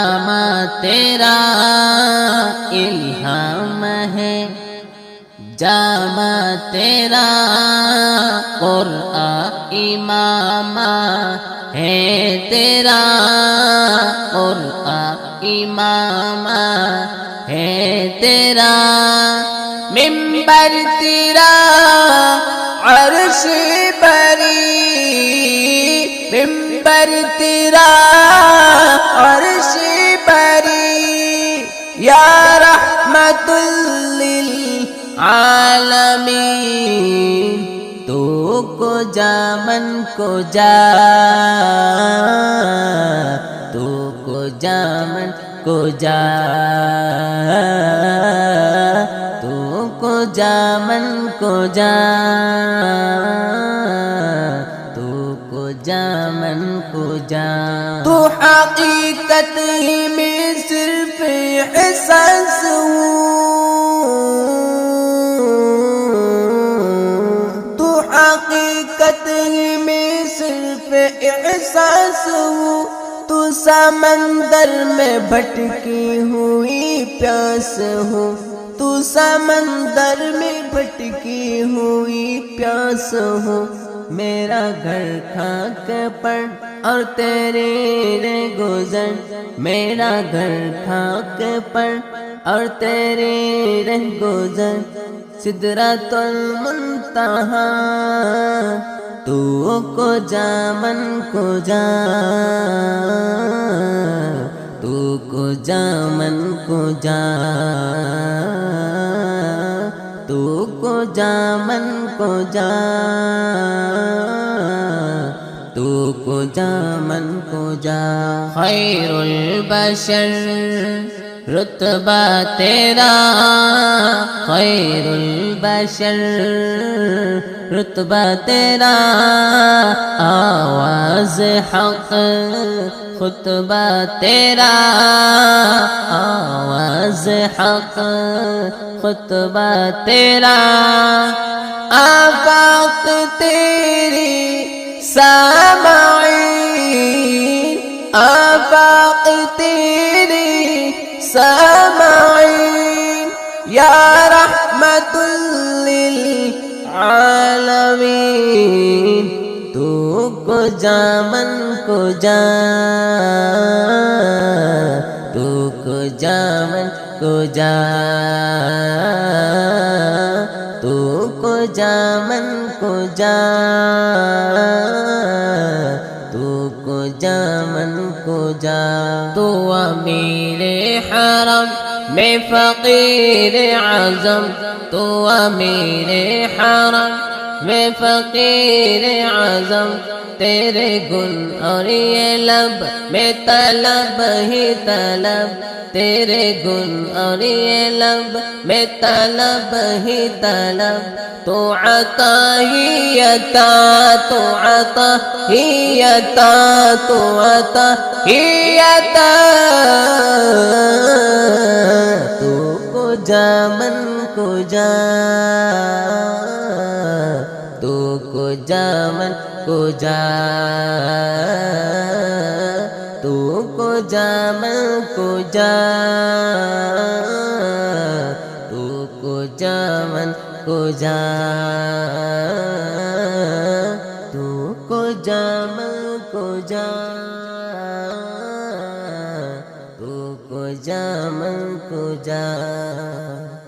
جامع تیرا الہام ہے، جامع تیرا قرآن امام ہے، تیرا قرآن امام ہے، تیرا منبر تیرا عرش بری، منبر تیرا عرش بری، یا رحمت للعالمین، تو کو جا من کو جا، تو کو جا من کو جا، تو کو جا من کو جا، تو کو جا من کو جا۔ تو حقیقت میں صرف احساس ہوں، تو حقیقت میں صرف احساس ہوں، تو سمندر میں بھٹکی ہوئی پیاس ہوں، تو سمندر میں بھٹکی ہوئی پیاس ہوں، میرا گھر خاک پر اور تیرے رہ گزر، میرا گھر خاک پر اور تیرے رہ گزر، سدرۃ المنتہا، تو کو جا من کو جا، تو کو جا من کو جا، تو کو جا من کو جا، تو کو جا من کو جا۔ خیر البشر رتبہ تیرا، خیر البشر رتبہ تیرا، آواز حق خطبہ تیرا، آواز حق خطبہ تیرا، آفاق تیری سامعین، آفاق تیری سامعین، یا رحمت للعالمین، تو کو جا من کو جا، تو کو جا من کو جا، تو کو جا من کو جا، تو کو جا من کو جا۔ تو امیر حرم میں فقیر اعظم، تو امیر حرم میں فقیر اعظم، تیرے گن اور یہ لب میں طلب ہی طلب، تیرے گن اور یہ لب میں طلب ہی طلب، تو عطا ہی عطا، تو عطا ہی عطا، تو عطا ہی عطا، تو کو جا من کو جا، تو کو جا من کو جا، تو کو جا من کو جا، تو کو جا من کو جا، تو کو جا من کو جا، تو کو جا من کو جا۔